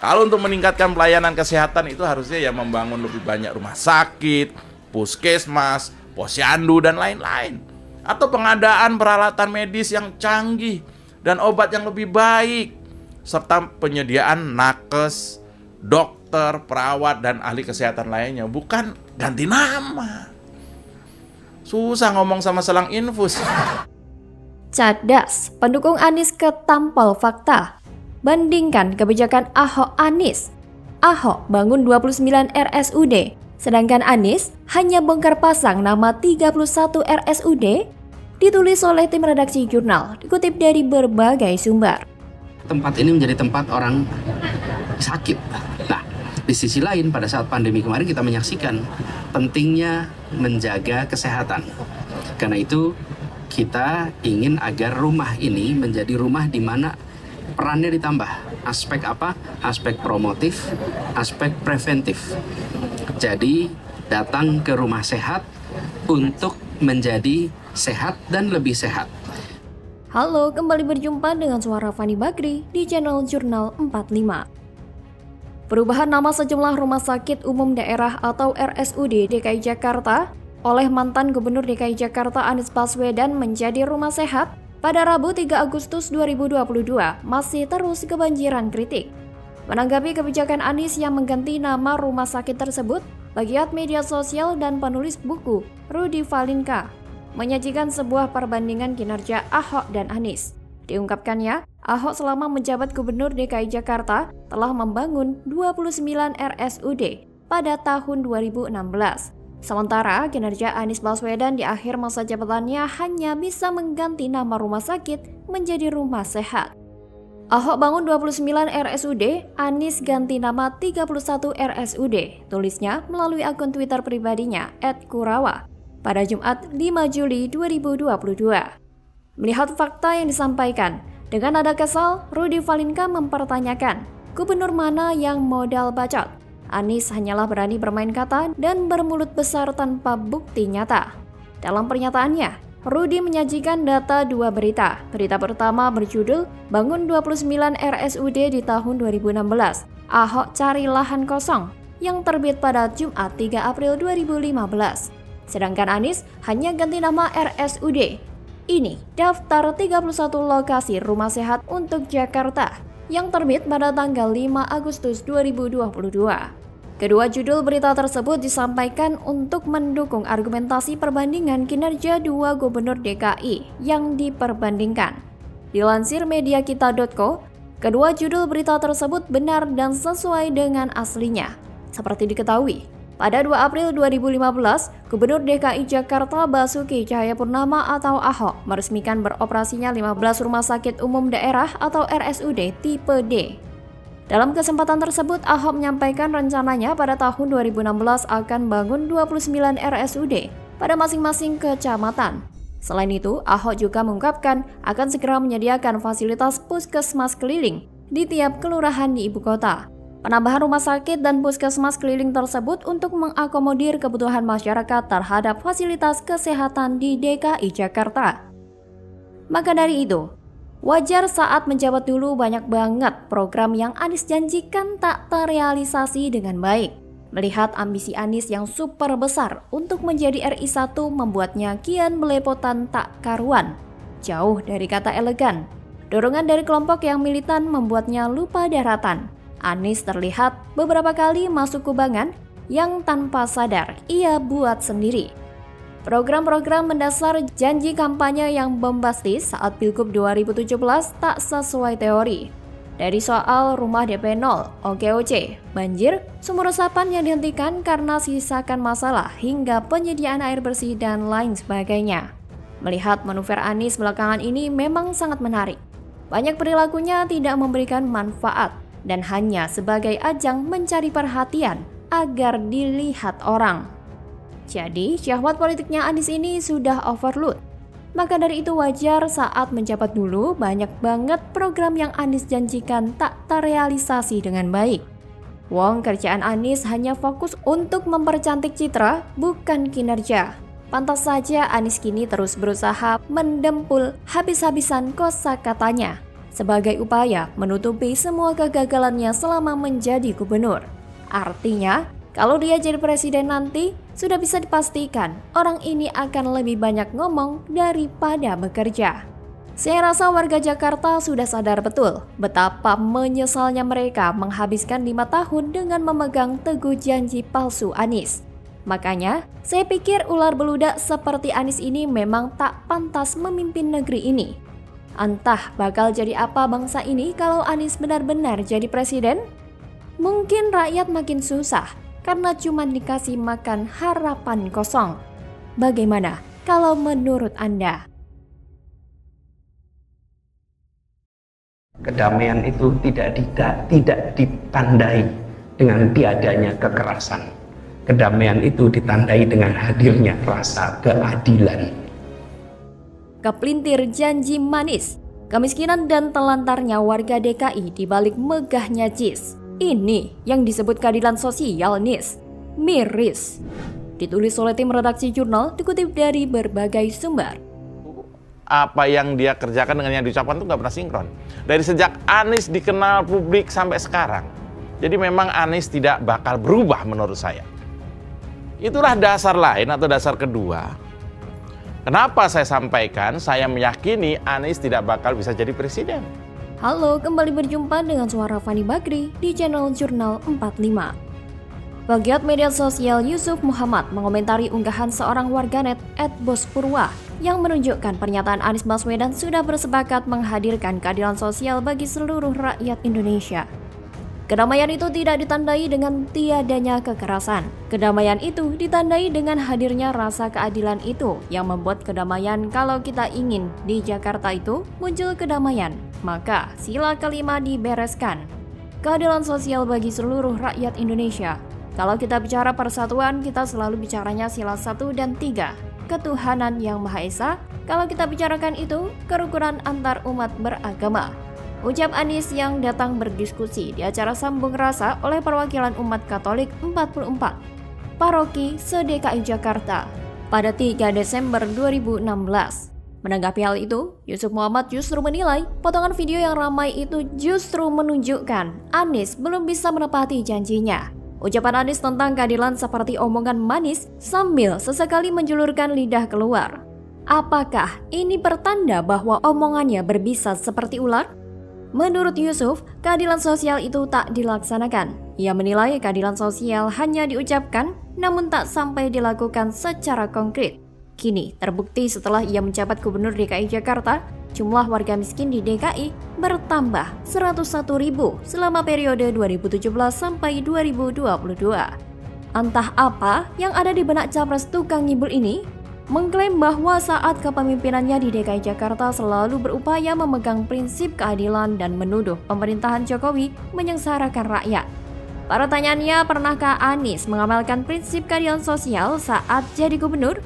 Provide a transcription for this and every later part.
Kalau untuk meningkatkan pelayanan kesehatan itu harusnya ya membangun lebih banyak rumah sakit, puskesmas, posyandu, dan lain-lain. Atau pengadaan peralatan medis yang canggih dan obat yang lebih baik, serta penyediaan nakes, dokter, perawat, dan ahli kesehatan lainnya, bukan ganti nama. Susah ngomong sama selang infus. Cerdas, pendukung Anies ketampal fakta. Bandingkan kebijakan Ahok Anies. Ahok bangun 29 RSUD, sedangkan Anies hanya bongkar pasang nama 31 RSUD. Ditulis oleh tim redaksi jurnal, dikutip dari berbagai sumber. Tempat ini menjadi tempat orang sakit. Nah, di sisi lain pada saat pandemi kemarin kita menyaksikan pentingnya menjaga kesehatan. Karena itu kita ingin agar rumah ini menjadi rumah di mana perannya ditambah. Aspek apa? Aspek promotif, aspek preventif. Jadi datang ke rumah sehat untuk menjadi sehat dan lebih sehat. Halo, kembali berjumpa dengan suara Fani Bakri di channel Jurnal 45. Perubahan nama sejumlah rumah sakit umum daerah atau RSUD DKI Jakarta oleh mantan Gubernur DKI Jakarta Anies Baswedan menjadi Rumah Sehat pada Rabu 3 Agustus 2022 masih terus kebanjiran kritik. Menanggapi kebijakan Anies yang mengganti nama rumah sakit tersebut, pegiat media sosial dan penulis buku Rudy Valinka menyajikan sebuah perbandingan kinerja Ahok dan Anies. Diungkapkannya, Ahok selama menjabat Gubernur DKI Jakarta telah membangun 29 RSUD pada tahun 2016. Sementara kinerja Anies Baswedan di akhir masa jabatannya hanya bisa mengganti nama rumah sakit menjadi Rumah Sehat. Ahok bangun 29 RSUD, Anies ganti nama 31 RSUD, tulisnya melalui akun Twitter pribadinya @kurawa pada Jumat 5 Juli 2022. Melihat fakta yang disampaikan, dengan nada kesal, Rudy Valinka mempertanyakan, gubernur mana yang modal bacot? Anies hanyalah berani bermain kata dan bermulut besar tanpa bukti nyata. Dalam pernyataannya, Rudy menyajikan data dua berita. Berita pertama berjudul Bangun 29 RSUD di tahun 2016. Ahok cari lahan kosong yang terbit pada Jumat 3 April 2015. Sedangkan Anies hanya ganti nama RSUD. Ini daftar 31 lokasi rumah sehat untuk Jakarta yang terbit pada tanggal 5 Agustus 2022. Kedua judul berita tersebut disampaikan untuk mendukung argumentasi perbandingan kinerja dua gubernur DKI yang diperbandingkan. Dilansir mediakita.co, kedua judul berita tersebut benar dan sesuai dengan aslinya. Seperti diketahui, pada 2 April 2015, Gubernur DKI Jakarta Basuki Cahayapurnama atau Ahok meresmikan beroperasinya 15 rumah sakit umum daerah atau RSUD tipe D. Dalam kesempatan tersebut, Ahok menyampaikan rencananya pada tahun 2016 akan bangun 29 RSUD pada masing-masing kecamatan. Selain itu, Ahok juga mengungkapkan akan segera menyediakan fasilitas puskesmas keliling di tiap kelurahan di ibu kota. Penambahan rumah sakit dan puskesmas keliling tersebut untuk mengakomodir kebutuhan masyarakat terhadap fasilitas kesehatan di DKI Jakarta. Maka dari itu, wajar saat menjabat dulu banyak banget program yang Anies janjikan tak terrealisasi dengan baik. Melihat ambisi Anies yang super besar untuk menjadi RI 1 membuatnya kian belepotan tak karuan. Jauh dari kata elegan. Dorongan dari kelompok yang militan membuatnya lupa daratan. Anies terlihat beberapa kali masuk kubangan yang tanpa sadar ia buat sendiri. Program-program mendasar janji kampanye yang bombastis saat Pilgub 2017 tak sesuai teori. Dari soal rumah DP 0, OKOC, banjir, sumur resapan yang dihentikan karena sisakan masalah hingga penyediaan air bersih dan lain sebagainya. Melihat manuver Anies belakangan ini memang sangat menarik. Banyak perilakunya tidak memberikan manfaat dan hanya sebagai ajang mencari perhatian agar dilihat orang. Jadi, syahwat politiknya Anies ini sudah overload. Maka dari itu wajar saat menjabat dulu banyak banget program yang Anies janjikan tak terrealisasi dengan baik. Wong kerjaan Anies hanya fokus untuk mempercantik citra, bukan kinerja. Pantas saja Anies kini terus berusaha mendempul habis-habisan kosakatanya. sebagai upaya menutupi semua kegagalannya selama menjadi gubernur. Artinya, kalau dia jadi presiden nanti, sudah bisa dipastikan orang ini akan lebih banyak ngomong daripada bekerja. Saya rasa warga Jakarta sudah sadar betul betapa menyesalnya mereka menghabiskan 5 tahun dengan memegang teguh janji palsu Anies. Makanya, saya pikir ular beludak seperti Anies ini memang tak pantas memimpin negeri ini. Entah bakal jadi apa bangsa ini kalau Anies benar-benar jadi presiden? Mungkin rakyat makin susah karena cuma dikasih makan harapan kosong. Bagaimana kalau menurut Anda? Kedamaian itu tidak ditandai dengan tiadanya kekerasan. Kedamaian itu ditandai dengan hadirnya rasa keadilan. Kepelintir janji manis, kemiskinan dan telantarnya warga DKI dibalik megahnya JIS. Ini yang disebut keadilan sosial, Nis. Miris. Ditulis oleh tim redaksi jurnal, dikutip dari berbagai sumber. Apa yang dia kerjakan dengan yang diucapkan itu nggak pernah sinkron. Dari sejak Anies dikenal publik sampai sekarang. Jadi memang Anies tidak bakal berubah menurut saya. Itulah dasar lain atau dasar kedua. Kenapa saya sampaikan, saya meyakini Anies tidak bakal bisa jadi presiden. Halo, kembali berjumpa dengan suara Fani Bakri di channel Jurnal 45. Pegiat media sosial Yusuf Muhammad mengomentari unggahan seorang warganet @bospurwa yang menunjukkan pernyataan Anies Baswedan sudah bersepakat menghadirkan keadilan sosial bagi seluruh rakyat Indonesia. Kedamaian itu tidak ditandai dengan tiadanya kekerasan. Kedamaian itu ditandai dengan hadirnya rasa keadilan itu yang membuat kedamaian. Kalau kita ingin di Jakarta itu muncul kedamaian, maka sila kelima dibereskan. Keadilan sosial bagi seluruh rakyat Indonesia. Kalau kita bicara persatuan, kita selalu bicaranya sila 1 dan 3. Ketuhanan Yang Maha Esa. Kalau kita bicarakan itu, kerukunan antar umat beragama. Ucap Anies yang datang berdiskusi di acara Sambung Rasa oleh perwakilan umat Katolik 44 paroki se-DKI Jakarta pada 3 Desember 2016. Menanggapi hal itu, Yusuf Muhammad justru menilai potongan video yang ramai itu justru menunjukkan Anies belum bisa menepati janjinya. Ucapan Anies tentang keadilan seperti omongan manis sambil sesekali menjulurkan lidah keluar. Apakah ini pertanda bahwa omongannya berbisa seperti ular? Menurut Yusuf, keadilan sosial itu tak dilaksanakan. Ia menilai keadilan sosial hanya diucapkan namun tak sampai dilakukan secara konkret. Kini terbukti setelah ia menjabat Gubernur DKI Jakarta, jumlah warga miskin di DKI bertambah 101.000 selama periode 2017 sampai 2022. Entah apa yang ada di benak capres tukang ngibul ini, mengklaim bahwa saat kepemimpinannya di DKI Jakarta selalu berupaya memegang prinsip keadilan dan menuduh pemerintahan Jokowi menyengsarakan rakyat. Pertanyaannya, pernahkah Anies mengamalkan prinsip keadilan sosial saat jadi gubernur?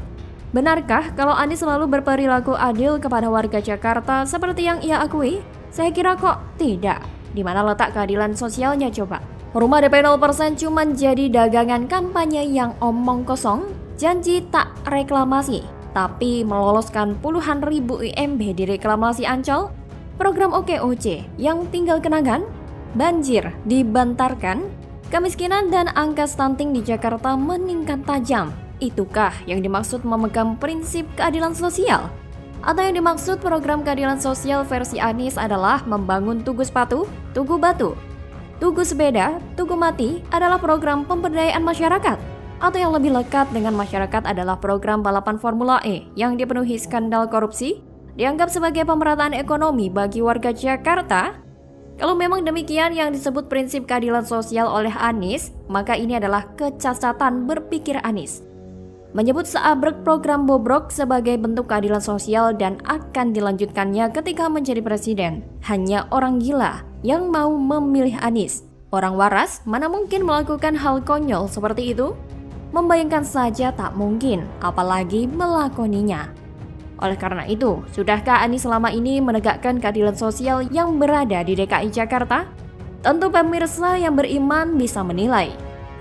Benarkah kalau Anies selalu berperilaku adil kepada warga Jakarta seperti yang ia akui? Saya kira kok tidak. Di mana letak keadilan sosialnya coba? Rumah DP 0% cuma jadi dagangan kampanye yang omong kosong, janji tak reklamasi, tapi meloloskan puluhan ribu UMB di reklamasi Ancol, program OKOC yang tinggal kenangan, banjir dibantarkan, kemiskinan dan angka stunting di Jakarta meningkat tajam. Itukah yang dimaksud memegang prinsip keadilan sosial? Atau yang dimaksud program keadilan sosial versi Anies adalah membangun tugu sepatu, tugu batu, tugu sepeda, tugu mati adalah program pemberdayaan masyarakat? Atau yang lebih lekat dengan masyarakat adalah program balapan Formula E yang dipenuhi skandal korupsi, dianggap sebagai pemerataan ekonomi bagi warga Jakarta? Kalau memang demikian yang disebut prinsip keadilan sosial oleh Anies, maka ini adalah kecacatan berpikir Anies. Menyebut seabrek program bobrok sebagai bentuk keadilan sosial dan akan dilanjutkannya ketika menjadi presiden, hanya orang gila yang mau memilih Anies. Orang waras mana mungkin melakukan hal konyol seperti itu? Membayangkan saja tak mungkin, apalagi melakoninya. Oleh karena itu, sudahkah Anies selama ini menegakkan keadilan sosial yang berada di DKI Jakarta? Tentu pemirsa yang beriman bisa menilai.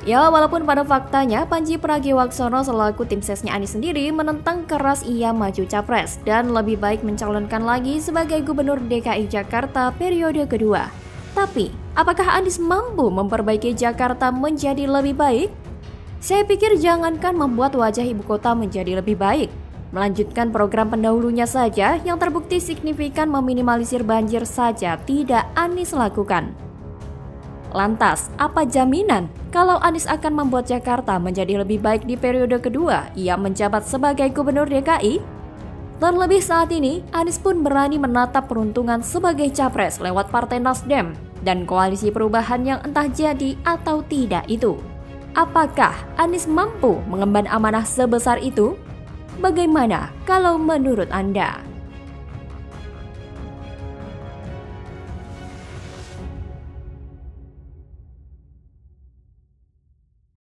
Ya, walaupun pada faktanya Panji Pragiwaksono selaku tim sesnya Anies sendiri menentang keras ia maju capres dan lebih baik mencalonkan lagi sebagai Gubernur DKI Jakarta periode kedua. Tapi, apakah Anies mampu memperbaiki Jakarta menjadi lebih baik? Saya pikir jangankan membuat wajah ibu kota menjadi lebih baik, melanjutkan program pendahulunya saja yang terbukti signifikan meminimalisir banjir saja tidak Anies lakukan. Lantas, apa jaminan kalau Anies akan membuat Jakarta menjadi lebih baik di periode kedua ia menjabat sebagai Gubernur DKI? Terlebih saat ini, Anies pun berani menatap peruntungan sebagai capres lewat Partai Nasdem dan koalisi perubahan yang entah jadi atau tidak itu. Apakah Anies mampu mengemban amanah sebesar itu? Bagaimana kalau menurut Anda?